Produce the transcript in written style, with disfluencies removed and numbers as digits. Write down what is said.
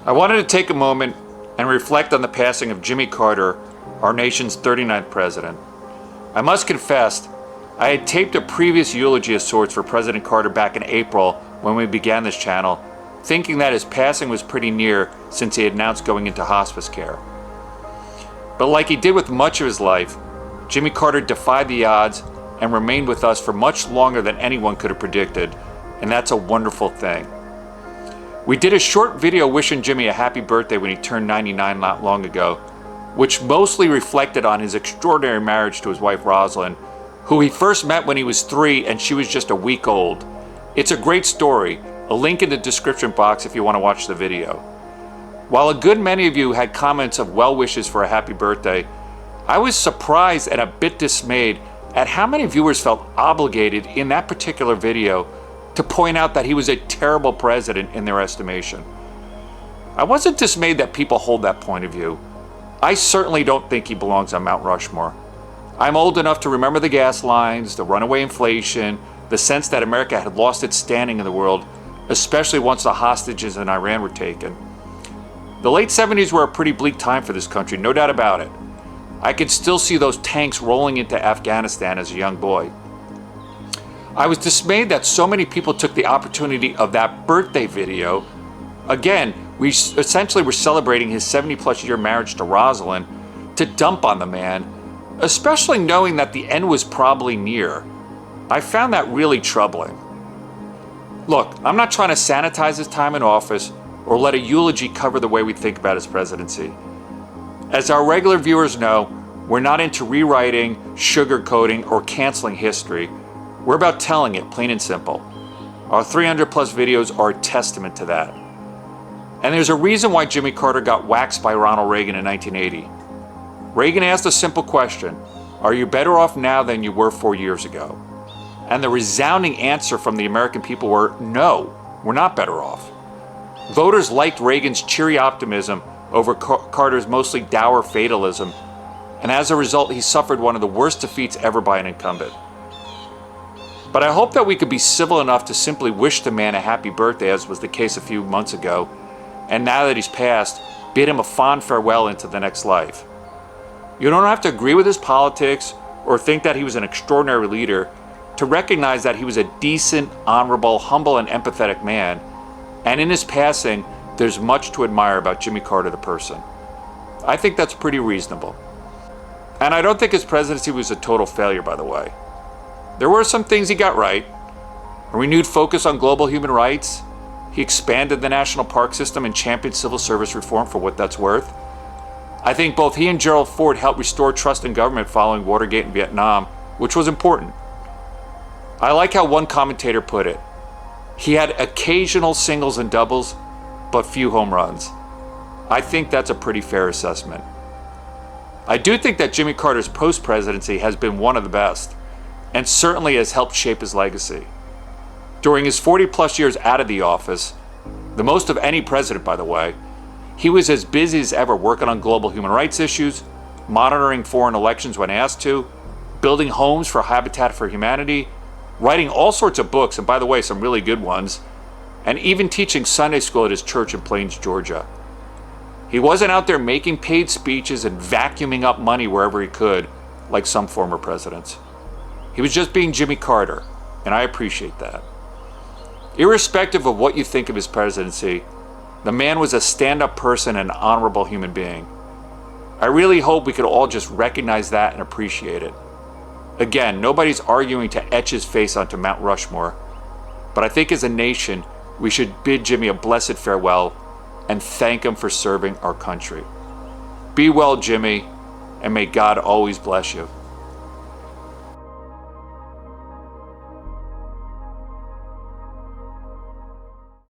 I wanted to take a moment and reflect on the passing of Jimmy Carter, our nation's 39th president. I must confess, I had taped a previous eulogy of sorts for President Carter back in April when we began this channel, thinking that his passing was pretty near since he had announced going into hospice care. But like he did with much of his life, Jimmy Carter defied the odds and remained with us for much longer than anyone could have predicted, and that's a wonderful thing. We did a short video wishing Jimmy a happy birthday when he turned 99 not long ago, which mostly reflected on his extraordinary marriage to his wife Rosalind, who he first met when he was 3 and she was just a week old. It's a great story, a link in the description box if you want to watch the video. While a good many of you had comments of well wishes for a happy birthday, I was surprised and a bit dismayed at how many viewers felt obligated in that particular video to point out that he was a terrible president in their estimation. I wasn't dismayed that people hold that point of view. I certainly don't think he belongs on Mount Rushmore. I'm old enough to remember the gas lines, the runaway inflation, the sense that America had lost its standing in the world, especially once the hostages in Iran were taken. The late 70s were a pretty bleak time for this country, no doubt about it. I could still see those tanks rolling into Afghanistan as a young boy. I was dismayed that so many people took the opportunity of that birthday video. Again, we essentially were celebrating his 70-plus year marriage to Rosalind to dump on the man, especially knowing that the end was probably near. I found that really troubling. Look, I'm not trying to sanitize his time in office or let a eulogy cover the way we think about his presidency. As our regular viewers know, we're not into rewriting, sugarcoating, or canceling history. We're about telling it, plain and simple. Our 300-plus videos are a testament to that. And there's a reason why Jimmy Carter got waxed by Ronald Reagan in 1980. Reagan asked a simple question: are you better off now than you were 4 years ago? And the resounding answer from the American people were, no, we're not better off. Voters liked Reagan's cheery optimism over Carter's mostly dour fatalism, and as a result, he suffered one of the worst defeats ever by an incumbent. But I hope that we could be civil enough to simply wish the man a happy birthday, as was the case a few months ago, and now that he's passed, bid him a fond farewell into the next life. You don't have to agree with his politics or think that he was an extraordinary leader to recognize that he was a decent, honorable, humble, and empathetic man, and in his passing, there's much to admire about Jimmy Carter the person. I think that's pretty reasonable. And I don't think his presidency was a total failure, by the way. There were some things he got right. A renewed focus on global human rights. He expanded the national park system and championed civil service reform for what that's worth. I think both he and Gerald Ford helped restore trust in government following Watergate and Vietnam, which was important. I like how one commentator put it: he had occasional singles and doubles, but few home runs. I think that's a pretty fair assessment. I do think that Jimmy Carter's post-presidency has been one of the best, and certainly has helped shape his legacy. During his 40-plus years out of the office, the most of any president, by the way, he was as busy as ever working on global human rights issues, monitoring foreign elections when asked to, building homes for Habitat for Humanity, writing all sorts of books, and by the way, some really good ones, and even teaching Sunday school at his church in Plains, Georgia. He wasn't out there making paid speeches and vacuuming up money wherever he could, like some former presidents. He was just being Jimmy Carter, and I appreciate that. Irrespective of what you think of his presidency, the man was a stand-up person and an honorable human being. I really hope we could all just recognize that and appreciate it. Again, nobody's arguing to etch his face onto Mount Rushmore, but I think as a nation, we should bid Jimmy a blessed farewell and thank him for serving our country. Be well, Jimmy, and may God always bless you.